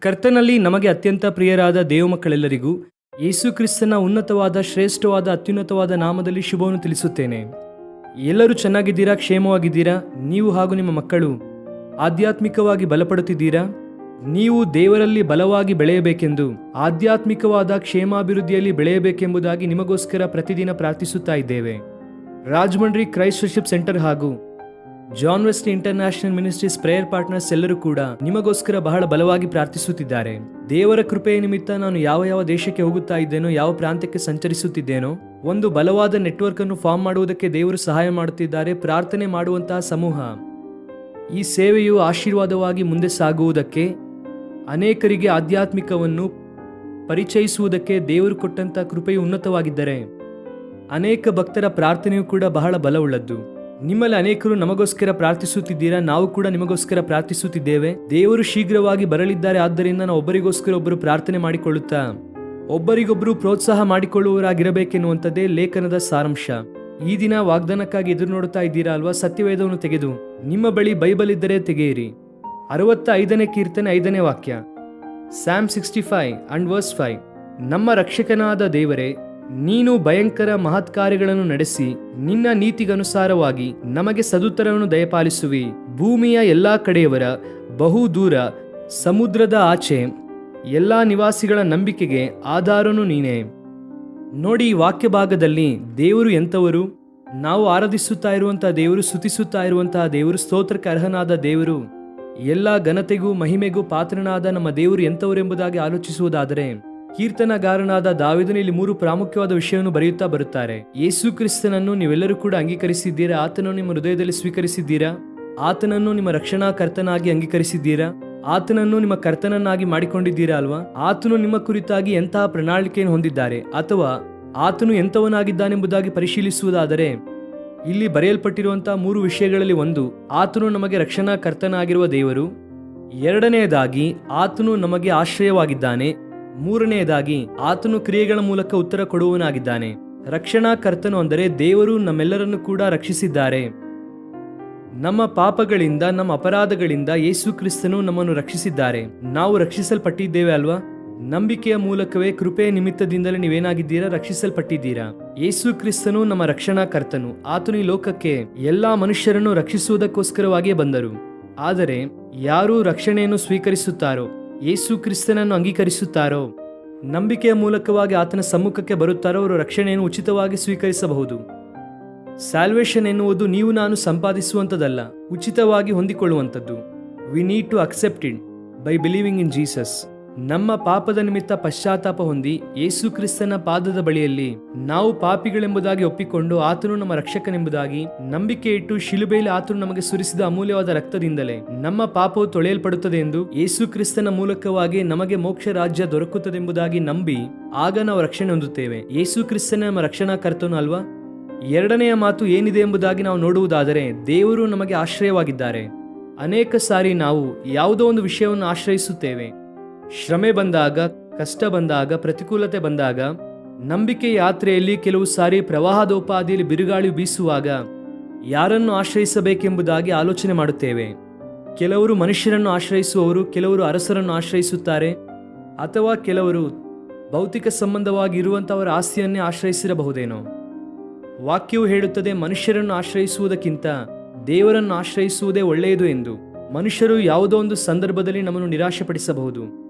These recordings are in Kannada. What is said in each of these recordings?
ಕರ್ತನಲ್ಲಿ ನಮಗೆ ಅತ್ಯಂತ ಪ್ರಿಯರಾದ ದೇವಮಕ್ಕಳೆಲ್ಲರಿಗೂ ಯೇಸು ಕ್ರಿಸ್ತನ ಉನ್ನತವಾದ ಶ್ರೇಷ್ಠವಾದ ಅತ್ಯುನ್ನತವಾದ ನಾಮದಲ್ಲಿ ಶುಭವನ್ನು ತಿಳಿಸುತ್ತೇನೆ. ಎಲ್ಲರೂ ಚೆನ್ನಾಗಿದ್ದೀರಾ, ಕ್ಷೇಮವಾಗಿದ್ದೀರಾ? ನೀವು ಹಾಗೂ ನಿಮ್ಮ ಮಕ್ಕಳು ಆಧ್ಯಾತ್ಮಿಕವಾಗಿ ಬಲಪಡುತ್ತಿದ್ದೀರಾ? ನೀವು ದೇವರಲ್ಲಿ ಬಲವಾಗಿ ಬೆಳೆಯಬೇಕೆಂದು, ಆಧ್ಯಾತ್ಮಿಕವಾದ ಕ್ಷೇಮಾಭಿವೃದ್ಧಿಯಲ್ಲಿ ಬೆಳೆಯಬೇಕೆಂಬುದಾಗಿ ನಿಮಗೋಸ್ಕರ ಪ್ರತಿದಿನ ಪ್ರಾರ್ಥಿಸುತ್ತಾ ಇದ್ದೇವೆ. ರಾಜಮಂಡ್ರಿ ಕ್ರೈಸ್ಟ್ ವರ್ಶಿಪ್ ಸೆಂಟರ್ ಹಾಗೂ John Wesley international ministries prayer partners ಎಲ್ಲರೂ ಕೂಡ ನಿಮಗೋಸ್ಕರ ಬಹಳ ಬಲವಾಗಿ ಪ್ರಾರ್ಥಿಸುತ್ತಿದ್ದಾರೆ. ದೇವರ ಕೃಪೆಯ ನಿಮಿತ್ತ ನಾನು ಯಾವ ದೇಶಕ್ಕೆ ಹೋಗುತ್ತಾ ಇದ್ದೇನೋ, ಯಾವ ಪ್ರಾಂತ್ಯಕ್ಕೆ ಸಂಚರಿಸುತ್ತಿದ್ದೇನೋ, ಒಂದು ಬಲವಾದ ನೆಟ್ವರ್ಕ್ ಅನ್ನು ಫಾರ್ಮ್ ಮಾಡುವುದಕ್ಕೆ ದೇವರು ಸಹಾಯ ಮಾಡುತ್ತಿದ್ದಾರೆ. ಪ್ರಾರ್ಥನೆ ಮಾಡುವಂತಹ ಸಮೂಹ ಈ ಸೇವೆಯು ಆಶೀರ್ವಾದವಾಗಿ ಮುಂದೆ ಸಾಗುವುದಕ್ಕೆ, ಅನೇಕರಿಗೆ ಆಧ್ಯಾತ್ಮಿಕವನ್ನು ಪರಿಚಯಿಸುವುದಕ್ಕೆ ದೇವರು ಕೊಟ್ಟಂತ ಕೃಪೆಯು ಉನ್ನತವಾಗಿದ್ದರೆ ಅನೇಕ ಭಕ್ತರ ಪ್ರಾರ್ಥನೆಯೂ ಕೂಡ ಬಹಳ ಬಲವುಳ್ಳದ್ದು. ನಿಮ್ಮಲ್ಲಿ ಅನೇಕರು ನಮಗೋಸ್ಕರ ಪ್ರಾರ್ಥಿಸುತ್ತಿದ್ದೀರಾ, ನಾವು ಕೂಡ ನಿಮಗೋಸ್ಕರ ಪ್ರಾರ್ಥಿಸುತ್ತಿದ್ದೇವೆ. ದೇವರು ಶೀಘ್ರವಾಗಿ ಬರಲಿದ್ದಾರೆ. ಆದ್ದರಿಂದ ನಾವು ಒಬ್ಬರಿಗೋಸ್ಕರ ಒಬ್ಬರು ಪ್ರಾರ್ಥನೆ ಮಾಡಿಕೊಳ್ಳುತ್ತಾ ಒಬ್ಬರಿಗೊಬ್ಬರು ಪ್ರೋತ್ಸಾಹ ಮಾಡಿಕೊಳ್ಳುವವರಾಗಿರಬೇಕೆನ್ನುವಂಥದ್ದೇ ಲೇಖನದ ಸಾರಾಂಶ. ಈ ದಿನ ವಾಗ್ದಾನಕ್ಕಾಗಿ ಎದುರು ನೋಡುತ್ತಾ ಇದ್ದೀರಾ ಅಲ್ವಾ? ಸತ್ಯವೇದವನ್ನು ತೆಗೆದು ನಿಮ್ಮ ಬಳಿ ಬೈಬಲ್ ಇದ್ದರೆ ತೆಗೆಯಿರಿ. 65ನೇ ಕೀರ್ತನೆ 5ನೇ ವಾಕ್ಯ, Psalm 65 and verse 5. ನಮ್ಮ ರಕ್ಷಕನಾದ ದೇವರೇ, ನೀನು ಭಯಂಕರ ಮಹತ್ಕಾರ್ಯಗಳನ್ನು ನಡೆಸಿ ನಿನ್ನ ನೀತಿಗನುಸಾರವಾಗಿ ನಮಗೆ ಸದುತ್ತರವನ್ನು ದಯಪಾಲಿಸುವಿ. ಭೂಮಿಯ ಎಲ್ಲಾ ಕಡೆಯವರ ಬಹು ದೂರ ಸಮುದ್ರದ ಆಚೆ ಎಲ್ಲಾ ನಿವಾಸಿಗಳ ನಂಬಿಕೆಗೆ ಆಧಾರನು ನೀನೇ. ನೋಡಿ, ಈ ವಾಕ್ಯ ಭಾಗದಲ್ಲಿ ದೇವರು ಎಂಥವರು? ನಾವು ಆರಾಧಿಸುತ್ತಾ ಇರುವಂತಹ ದೇವರು, ಸ್ತುತಿಸುತ್ತಾ ಇರುವಂತಹ ದೇವರು, ಸ್ತೋತ್ರಕ್ಕೆ ಅರ್ಹನಾದ ದೇವರು, ಎಲ್ಲ ಘನತೆಗೂ ಮಹಿಮೆಗೂ ಪಾತ್ರನಾದ ನಮ್ಮ ದೇವರು ಎಂಥವರೆಂಬುದಾಗಿ ಆಲೋಚಿಸುವುದಾದರೆ, ಕೀರ್ತನಗಾರನಾದ ದಾವೀದನು ಇಲ್ಲಿ 3 ಪ್ರಾಮುಖ್ಯವಾದ ವಿಷಯವನ್ನು ಬರೆಯುತ್ತಾ ಬರುತ್ತಾರೆ. ಯೇಸು ಕ್ರಿಸ್ತನನ್ನು ನೀವೆಲ್ಲರೂ ಕೂಡ ಅಂಗೀಕರಿಸಿದ್ದೀರಾ? ಆತನನ್ನು ನಿಮ್ಮ ಹೃದಯದಲ್ಲಿ ಸ್ವೀಕರಿಸಿದ್ದೀರಾ? ಆತನನ್ನು ನಿಮ್ಮ ರಕ್ಷಣಾ ಕರ್ತನಾಗಿ ಅಂಗೀಕರಿಸಿದ್ದೀರಾ? ಆತನನ್ನು ನಿಮ್ಮ ಕರ್ತನನ್ನಾಗಿ ಮಾಡಿಕೊಂಡಿದ್ದೀರಾ ಅಲ್ವಾ? ಆತನು ನಿಮ್ಮ ಕುರಿತಾಗಿ ಎಂತಹ ಪ್ರಣಾಳಿಕೆಯನ್ನು ಹೊಂದಿದ್ದಾರೆ, ಅಥವಾ ಆತನು ಎಂಥವನಾಗಿದ್ದಾನೆಂಬುದಾಗಿ ಪರಿಶೀಲಿಸುವುದಾದರೆ, ಇಲ್ಲಿ ಬರೆಯಲ್ಪಟ್ಟಿರುವಂತಹ 3 ವಿಷಯಗಳಲ್ಲಿ ಒಂದು, ಆತನು ನಮಗೆ ರಕ್ಷಣಾ ಕರ್ತನಾಗಿರುವ ದೇವರು. ಎರಡನೆಯದಾಗಿ, ಆತನು ನಮಗೆ ಆಶ್ರಯವಾಗಿದ್ದಾನೆ. ಮೂರನೆಯದಾಗಿ, ಆತನು ಕ್ರಿಯೆಗಳ ಮೂಲಕ ಉತ್ತರ ಕೊಡುವವನಾಗಿದ್ದಾನೆ. ರಕ್ಷಣಾ ಕರ್ತನು ಅಂದರೆ ದೇವರು ನಮ್ಮೆಲ್ಲರನ್ನು ಕೂಡ ರಕ್ಷಿಸಿದ್ದಾರೆ. ನಮ್ಮ ಪಾಪಗಳಿಂದ, ನಮ್ಮ ಅಪರಾಧಗಳಿಂದ ಯೇಸು ಕ್ರಿಸ್ತನು ನಮ್ಮನ್ನು ರಕ್ಷಿಸಿದ್ದಾರೆ. ನಾವು ರಕ್ಷಿಸಲ್ಪಟ್ಟಿದ್ದೇವೆ ಅಲ್ವಾ? ನಂಬಿಕೆಯ ಮೂಲಕವೇ, ಕೃಪೆಯ ನಿಮಿತ್ತದಿಂದಲೇ ನೀವೇನಾಗಿದ್ದೀರಾ? ರಕ್ಷಿಸಲ್ಪಟ್ಟಿದ್ದೀರಾ. ಯೇಸು ಕ್ರಿಸ್ತನು ನಮ್ಮ ರಕ್ಷಣಾ ಕರ್ತನು. ಆತನು ಈ ಲೋಕಕ್ಕೆ ಎಲ್ಲಾ ಮನುಷ್ಯರನ್ನು ರಕ್ಷಿಸುವುದಕ್ಕೋಸ್ಕರವಾಗಿಯೇ ಬಂದರು. ಆದರೆ ಯಾರು ರಕ್ಷಣೆಯನ್ನು ಸ್ವೀಕರಿಸುತ್ತಾರೋ, ಯೇಸು ಕ್ರಿಸ್ತನನ್ನು ಅಂಗೀಕರಿಸುತ್ತಾರೋ, ನಂಬಿಕೆಯ ಮೂಲಕವಾಗಿ ಆತನ ಸಮ್ಮುಖಕ್ಕೆ ಬರುತ್ತಾರೋ, ಅವರು ರಕ್ಷಣೆಯನ್ನು ಉಚಿತವಾಗಿ ಸ್ವೀಕರಿಸಬಹುದು. ಸ್ಯಾಲ್ವೇಷನ್ ಎನ್ನುವುದು ನೀವು ನಾನು ಸಂಪಾದಿಸುವಂಥದ್ದಲ್ಲ, ಉಚಿತವಾಗಿ ಹೊಂದಿಕೊಳ್ಳುವಂಥದ್ದು. We need to accept it by believing in Jesus. ನಮ್ಮ ಪಾಪದ ನಿಮಿತ್ತ ಪಶ್ಚಾತ್ತಾಪ ಹೊಂದಿ ಯೇಸು ಕ್ರಿಸ್ತನ ಪಾದದ ಬಳಿಯಲ್ಲಿ ನಾವು ಪಾಪಿಗಳೆಂಬುದಾಗಿ ಒಪ್ಪಿಕೊಂಡು ಆತನು ನಮ್ಮ ರಕ್ಷಕನೆಂಬುದಾಗಿ ನಂಬಿಕೆ ಇಟ್ಟು ಶಿಲುಬೆಯಲ್ಲಿ ಆತನು ನಮಗೆ ಸುರಿಸಿದ ಅಮೂಲ್ಯವಾದ ರಕ್ತದಿಂದಲೇ ನಮ್ಮ ಪಾಪವು ತೊಳೆಯಲ್ಪಡುತ್ತದೆ ಎಂದು, ಯೇಸು ಕ್ರಿಸ್ತನ ಮೂಲಕವಾಗಿ ನಮಗೆ ಮೋಕ್ಷ ರಾಜ್ಯ ದೊರಕುತ್ತದೆಂಬುದಾಗಿ ನಂಬಿ ಆಗ ನಾವು ರಕ್ಷಣೆ ಹೊಂದುತ್ತೇವೆ. ಯೇಸು ಕ್ರಿಸ್ತನ ನಮ್ಮ ರಕ್ಷಣಾ ಕರ್ತನು ಅಲ್ವಾ? ಎರಡನೆಯ ಮಾತು ಏನಿದೆ ಎಂಬುದಾಗಿ ನಾವು ನೋಡುವುದಾದರೆ, ದೇವರು ನಮಗೆ ಆಶ್ರಯವಾಗಿದ್ದಾರೆ. ಅನೇಕ ಸಾರಿ ನಾವು ಯಾವುದೋ ಒಂದು ವಿಷಯವನ್ನು ಆಶ್ರಯಿಸುತ್ತೇವೆ. ಶ್ರಮೆ ಬಂದಾಗ, ಕಷ್ಟ ಬಂದಾಗ, ಪ್ರತಿಕೂಲತೆ ಬಂದಾಗ, ನಂಬಿಕೆ ಯಾತ್ರೆಯಲ್ಲಿ ಕೆಲವು ಸಾರಿ ಪ್ರವಾಹದೋಪಾದಿಯಲ್ಲಿ ಬಿರುಗಾಳಿ ಬೀಸುವಾಗ ಯಾರನ್ನು ಆಶ್ರಯಿಸಬೇಕೆಂಬುದಾಗಿ ಆಲೋಚನೆ ಮಾಡುತ್ತೇವೆ. ಕೆಲವರು ಮನುಷ್ಯರನ್ನು ಆಶ್ರಯಿಸುವವರು, ಕೆಲವರು ಅರಸರನ್ನು ಆಶ್ರಯಿಸುತ್ತಾರೆ, ಅಥವಾ ಕೆಲವರು ಭೌತಿಕ ಸಂಬಂಧವಾಗಿ ಇರುವಂತಹವರ ಆಸ್ತಿಯನ್ನೇ ಆಶ್ರಯಿಸಿರಬಹುದೇನೋ. ವಾಕ್ಯವು ಹೇಳುತ್ತದೆ, ಮನುಷ್ಯರನ್ನು ಆಶ್ರಯಿಸುವುದಕ್ಕಿಂತ ದೇವರನ್ನು ಆಶ್ರಯಿಸುವುದೇ ಒಳ್ಳೆಯದು ಎಂದು. ಮನುಷ್ಯರು ಯಾವುದೋ ಒಂದು ಸಂದರ್ಭದಲ್ಲಿ ನಮ್ಮನ್ನು ನಿರಾಶೆಪಡಿಸಬಹುದು,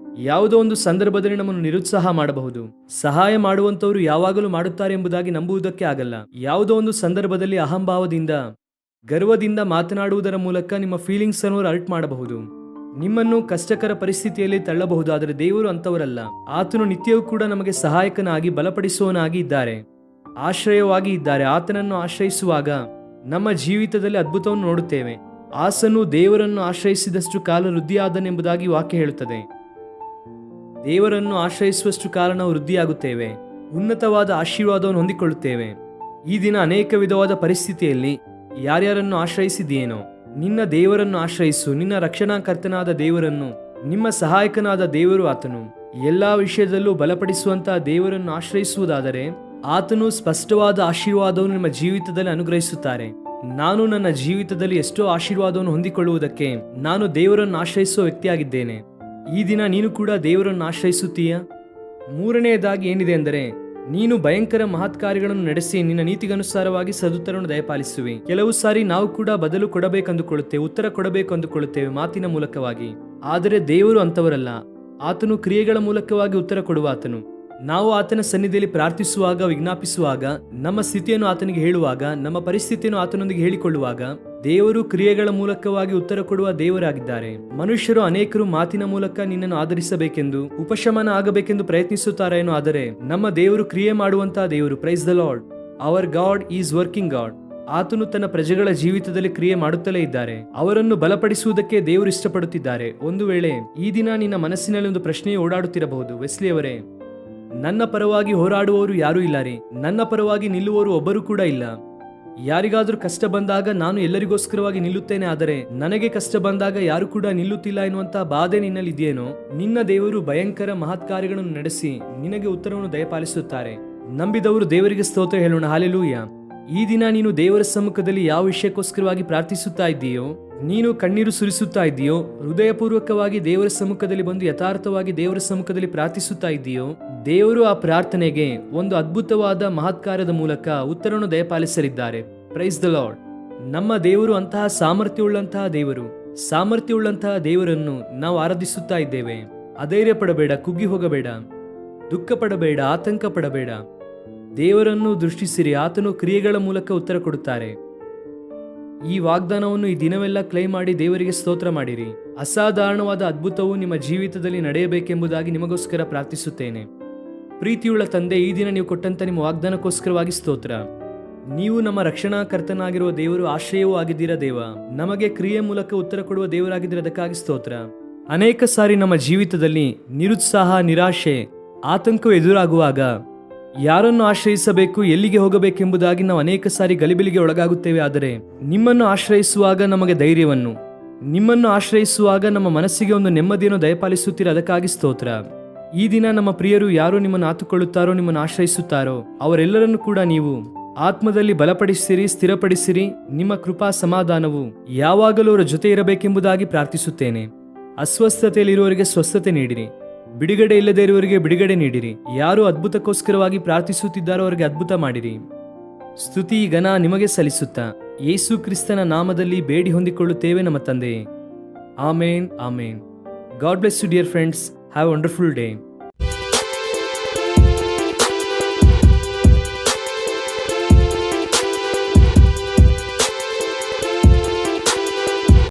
ಯಾವುದೋ ಒಂದು ಸಂದರ್ಭದಲ್ಲಿ ನಮ್ಮನ್ನು ನಿರುತ್ಸಾಹ ಮಾಡಬಹುದು. ಸಹಾಯ ಮಾಡುವಂತವರು ಯಾವಾಗಲೂ ಮಾಡುತ್ತಾರೆ ಎಂಬುದಾಗಿ ನಂಬುವುದಕ್ಕೆ ಆಗಲ್ಲ. ಯಾವುದೋ ಒಂದು ಸಂದರ್ಭದಲ್ಲಿ ಅಹಂಭಾವದಿಂದ, ಗರ್ವದಿಂದ ಮಾತನಾಡುವುದರ ಮೂಲಕ ನಿಮ್ಮ ಫೀಲಿಂಗ್ಸ್ ಅನ್ನು ಅರ್ಟ್ ಮಾಡಬಹುದು, ನಿಮ್ಮನ್ನು ಕಷ್ಟಕರ ಪರಿಸ್ಥಿತಿಯಲ್ಲಿ ತಳ್ಳಬಹುದಾದರೆ ದೇವರು ಅಂತವರಲ್ಲ. ಆತನು ನಿತ್ಯವೂ ಕೂಡ ನಮಗೆ ಸಹಾಯಕನಾಗಿ, ಬಲಪಡಿಸುವವನಾಗಿ ಇದ್ದಾರೆ, ಆಶ್ರಯವಾಗಿ ಇದ್ದಾರೆ. ಆತನನ್ನು ಆಶ್ರಯಿಸುವಾಗ ನಮ್ಮ ಜೀವಿತದಲ್ಲಿ ಅದ್ಭುತವನ್ನು ನೋಡುತ್ತೇವೆ. ಆಸನು ದೇವರನ್ನು ಆಶ್ರಯಿಸಿದಷ್ಟು ಕಾಲ ವೃದ್ಧಿಯಾದನೆಂಬುದಾಗಿ ವಾಕ್ಯ ಹೇಳುತ್ತದೆ. ದೇವರನ್ನು ಆಶ್ರಯಿಸುವಷ್ಟು ಕಾಲ ನಾವು ವೃದ್ಧಿಯಾಗುತ್ತೇವೆ, ಉನ್ನತವಾದ ಆಶೀರ್ವಾದವನ್ನು ಹೊಂದಿಕೊಳ್ಳುತ್ತೇವೆ. ಈ ದಿನ ಅನೇಕ ವಿಧವಾದ ಪರಿಸ್ಥಿತಿಯಲ್ಲಿ ಯಾರ್ಯಾರನ್ನು ಆಶ್ರಯಿಸಿದೆಯೇನೋ, ನಿನ್ನ ದೇವರನ್ನು ಆಶ್ರಯಿಸು. ನಿನ್ನ ರಕ್ಷಣಾ ಕರ್ತನಾದ ದೇವರನ್ನು, ನಿಮ್ಮ ಸಹಾಯಕನಾದ ದೇವರು ಆತನು. ಎಲ್ಲ ವಿಷಯದಲ್ಲೂ ಬಲಪಡಿಸುವಂತಹ ದೇವರನ್ನು ಆಶ್ರಯಿಸುವುದಾದರೆ ಆತನು ಸ್ಪಷ್ಟವಾದ ಆಶೀರ್ವಾದವನ್ನು ನಿಮ್ಮ ಜೀವಿತದಲ್ಲಿ ಅನುಗ್ರಹಿಸುತ್ತಾರೆ. ನಾನು ನನ್ನ ಜೀವಿತದಲ್ಲಿ ಎಷ್ಟೋ ಆಶೀರ್ವಾದವನ್ನು ಹೊಂದಿಕೊಳ್ಳುವುದಕ್ಕೆ ನಾನು ದೇವರನ್ನು ಆಶ್ರಯಿಸುವ ವ್ಯಕ್ತಿಯಾಗಿದ್ದೇನೆ. ಈ ದಿನ ನೀನು ಕೂಡ ದೇವರನ್ನು ಆಶ್ರಯಿಸುತ್ತೀಯಾ? ಮೂರನೆಯದಾಗಿ ಏನಿದೆ ಅಂದರೆ, ನೀನು ಭಯಂಕರ ಮಹತ್ ಕಾರ್ಯಗಳನ್ನು ನಡೆಸಿ ನಿನ್ನ ನೀತಿಗನುಸಾರವಾಗಿ ಸದುತ್ತರವನ್ನು ದಯಪಾಲಿಸುವೆ. ಕೆಲವು ಸಾರಿ ನಾವು ಕೂಡ ಬದಲು ಕೊಡಬೇಕೆಂದುಕೊಳ್ಳುತ್ತೇವೆ, ಉತ್ತರ ಕೊಡಬೇಕೆಂದುಕೊಳ್ಳುತ್ತೇವೆ ಮಾತಿನ ಮೂಲಕವಾಗಿ. ಆದರೆ ದೇವರು ಅಂತವರಲ್ಲ. ಆತನು ಕ್ರಿಯೆಗಳ ಮೂಲಕವಾಗಿ ಉತ್ತರ ಕೊಡುವ ಆತನು. ನಾವು ಆತನ ಸನ್ನಿಧಿಯಲ್ಲಿ ಪ್ರಾರ್ಥಿಸುವಾಗ, ವಿಜ್ಞಾಪಿಸುವಾಗ, ನಮ್ಮ ಸ್ಥಿತಿಯನ್ನು ಆತನಿಗೆ ಹೇಳುವಾಗ, ನಮ್ಮ ಪರಿಸ್ಥಿತಿಯನ್ನು ಆತನೊಂದಿಗೆ ಹೇಳಿಕೊಳ್ಳುವಾಗ ದೇವರು ಕ್ರಿಯೆಗಳ ಮೂಲಕವಾಗಿ ಉತ್ತರ ಕೊಡುವ ದೇವರಾಗಿದ್ದಾರೆ. ಮನುಷ್ಯರು ಅನೇಕರು ಮಾತಿನ ಮೂಲಕ ನಿನ್ನನ್ನು ಆಧರಿಸಬೇಕೆಂದು, ಉಪಶಮನ ಆಗಬೇಕೆಂದು ಪ್ರಯತ್ನಿಸುತ್ತಾರೇನೋ, ಆದರೆ ನಮ್ಮ ದೇವರು ಕ್ರಿಯೆ ಮಾಡುವಂತಹ ದೇವರು. Praise the Lord. Our God is working God. ಆತನು ತನ್ನ ಪ್ರಜೆಗಳ ಜೀವಿತದಲ್ಲಿ ಕ್ರಿಯೆ ಮಾಡುತ್ತಲೇ ಇದ್ದಾರೆ. ಅವರನ್ನು ಬಲಪಡಿಸುವುದಕ್ಕೆ ದೇವರು ಇಷ್ಟಪಡುತ್ತಿದ್ದಾರೆ. ಒಂದು ವೇಳೆ ಈ ದಿನ ನಿನ್ನ ಮನಸ್ಸಿನಲ್ಲಿ ಒಂದು ಪ್ರಶ್ನೆಯು ಓಡಾಡುತ್ತಿರಬಹುದು, ವೆಸ್ಲಿ ಅವರೇ, ನನ್ನ ಪರವಾಗಿ ಹೋರಾಡುವವರು ಯಾರೂ ಇಲ್ಲ ರೀ, ನನ್ನ ಪರವಾಗಿ ನಿಲ್ಲುವವರು ಒಬ್ಬರು ಕೂಡ ಇಲ್ಲ. ಯಾರಿಗಾದ್ರೂ ಕಷ್ಟ ಬಂದಾಗ ನಾನು ಎಲ್ಲರಿಗೋಸ್ಕರವಾಗಿ ನಿಲ್ಲುತ್ತೇನೆ, ಆದರೆ ನನಗೆ ಕಷ್ಟ ಬಂದಾಗ ಯಾರು ಕೂಡ ನಿಲ್ಲುತ್ತಿಲ್ಲ ಎನ್ನುವಂತ ಬಾಧೆ ನಿನ್ನಲ್ಲಿ ಇದೆಯೇನೋ? ನಿನ್ನ ದೇವರು ಭಯಂಕರ ಮಹತ್ ಕಾರ್ಯಗಳನ್ನು ನಡೆಸಿ ನಿನಗೆ ಉತ್ತರವನ್ನು ದಯಪಾಲಿಸುತ್ತಾರೆ. ನಂಬಿದವರು ದೇವರಿಗೆ ಸ್ತೋತ್ರ ಹೇಳೋಣ. ಹಾಲೆಲೂಯಾ. ಈ ದಿನ ನೀನು ದೇವರ ಸಮ್ಮುಖದಲ್ಲಿ ಯಾವ ವಿಷಯಕ್ಕೋಸ್ಕರವಾಗಿ ಪ್ರಾರ್ಥಿಸುತ್ತಾ ಇದ್ದೀಯೋ, ನೀನು ಕಣ್ಣೀರು ಸುರಿಸುತ್ತಾ ಇದ್ದೀಯೋ, ಹೃದಯಪೂರ್ವಕವಾಗಿ ದೇವರ ಸಮ್ಮುಖದಲ್ಲಿ ಬಂದು ಯಥಾರ್ಥವಾಗಿ ದೇವರ ಸಮ್ಮುಖದಲ್ಲಿ ಪ್ರಾರ್ಥಿಸುತ್ತಾ ಇದ್ದೀಯೋ, ದೇವರು ಆ ಪ್ರಾರ್ಥನೆಗೆ ಒಂದು ಅದ್ಭುತವಾದ ಮಹತ್ಕಾರ್ಯದ ಮೂಲಕ ಉತ್ತರವನ್ನು ದಯಪಾಲಿಸಲಿದ್ದಾರೆ. Price the lord. ನಮ್ಮ ದೇವರು ಅಂತಹ ಸಾಮರ್ಥ್ಯವುಳ್ಳಂತಹ ದೇವರು. ಸಾಮರ್ಥ್ಯವುಳ್ಳಂತಹ ದೇವರನ್ನು ನಾವು ಆರಾಧಿಸುತ್ತಾ ಇದ್ದೇವೆ. ಅಧೈರ್ಯ ಪಡಬೇಡ, ಕುಗ್ಗಿ ಹೋಗಬೇಡ, ದುಃಖ ಪಡಬೇಡ, ಆತಂಕ ಪಡಬೇಡ. ದೇವರನ್ನು ದೃಷ್ಟಿಸಿರಿ, ಆತನು ಕ್ರಿಯೆಗಳ ಮೂಲಕ ಉತ್ತರ ಕೊಡುತ್ತಾರೆ. ಈ ವಾಗ್ದಾನವನ್ನು ಈ ದಿನವೆಲ್ಲ ಕ್ಲೈಮ್ ಮಾಡಿ ದೇವರಿಗೆ ಸ್ತೋತ್ರ ಮಾಡಿರಿ. ಅಸಾಧಾರಣವಾದ ಅದ್ಭುತವು ನಿಮ್ಮ ಜೀವಿತದಲ್ಲಿ ನಡೆಯಬೇಕೆಂಬುದಾಗಿ ನಿಮಗೋಸ್ಕರ ಪ್ರಾರ್ಥಿಸುತ್ತೇನೆ. ಪ್ರೀತಿಯುಳ್ಳ ತಂದೆ, ಈ ದಿನ ನೀವು ಕೊಟ್ಟಂತ ನಿಮ್ಮ ವಾಗ್ದಾನಕ್ಕೋಸ್ಕರವಾಗಿ ಸ್ತೋತ್ರ. ನೀವು ನಮ್ಮ ರಕ್ಷಣಾಕರ್ತನಾಗಿರುವ ದೇವರು, ಆಶ್ರಯವೂ ಆಗಿದ್ದೀರಾ ದೇವ. ನಮಗೆ ಕ್ರಿಯೆ ಮೂಲಕ ಉತ್ತರ ಕೊಡುವ ದೇವರಾಗಿದ್ದೀರದಕ್ಕಾಗಿ ಸ್ತೋತ್ರ. ಅನೇಕ ಸಾರಿ ನಮ್ಮ ಜೀವಿತದಲ್ಲಿ ನಿರುತ್ಸಾಹ, ನಿರಾಶೆ, ಆತಂಕವು ಎದುರಾಗುವಾಗ ಯಾರನ್ನು ಆಶ್ರಯಿಸಬೇಕು, ಎಲ್ಲಿಗೆ ಹೋಗಬೇಕೆಂಬುದಾಗಿ ನಾವು ಅನೇಕ ಸಾರಿ ಗಲಿಬಿಲಿಗೆ ಒಳಗಾಗುತ್ತೇವೆ. ಆದರೆ ನಿಮ್ಮನ್ನು ಆಶ್ರಯಿಸುವಾಗ ನಮಗೆ ಧೈರ್ಯವನ್ನು, ನಿಮ್ಮನ್ನು ಆಶ್ರಯಿಸುವಾಗ ನಮ್ಮ ಮನಸ್ಸಿಗೆ ಒಂದು ನೆಮ್ಮದಿಯನ್ನು ದಯಪಾಲಿಸುತ್ತೀರ, ಅದಕ್ಕಾಗಿ ಸ್ತೋತ್ರ. ಈ ದಿನ ನಮ್ಮ ಪ್ರಿಯರು ಯಾರು ನಿಮ್ಮನ್ನು ಆತುಕೊಳ್ಳುತ್ತಾರೋ, ನಿಮ್ಮನ್ನು ಆಶ್ರಯಿಸುತ್ತಾರೋ, ಅವರೆಲ್ಲರನ್ನು ಕೂಡ ನೀವು ಆತ್ಮದಲ್ಲಿ ಬಲಪಡಿಸಿರಿ, ಸ್ಥಿರಪಡಿಸಿರಿ. ನಿಮ್ಮ ಕೃಪಾ ಸಮಾಧಾನವು ಯಾವಾಗಲೂ ಅವರ ಜೊತೆ ಇರಬೇಕೆಂಬುದಾಗಿ ಪ್ರಾರ್ಥಿಸುತ್ತೇನೆ. ಅಸ್ವಸ್ಥತೆಯಲ್ಲಿರುವವರಿಗೆ ಸ್ವಸ್ಥತೆ ನೀಡಿರಿ, ಬಿಡುಗಡೆ ಇಲ್ಲದೆ ಇರುವವರಿಗೆ ಬಿಡುಗಡೆ ನೀಡಿರಿ. ಯಾರು ಅದ್ಭುತಕ್ಕೋಸ್ಕರವಾಗಿ ಪ್ರಾರ್ಥಿಸುತ್ತಿದ್ದಾರೋ ಅವರಿಗೆ ಅದ್ಭುತ ಮಾಡಿರಿ. ಸ್ತುತಿ ಘನ ನಿಮಗೆ ಸಲ್ಲಿಸುತ್ತಾ ಯೇಸು ಕ್ರಿಸ್ತನ ನಾಮದಲ್ಲಿ ಬೇಡಿ ಹೊಂದಿಕೊಳ್ಳುತ್ತೇವೆ ನಮ್ಮ ತಂದೆಯೇ. Amen, amen. God bless you dear friends. Have a wonderful day.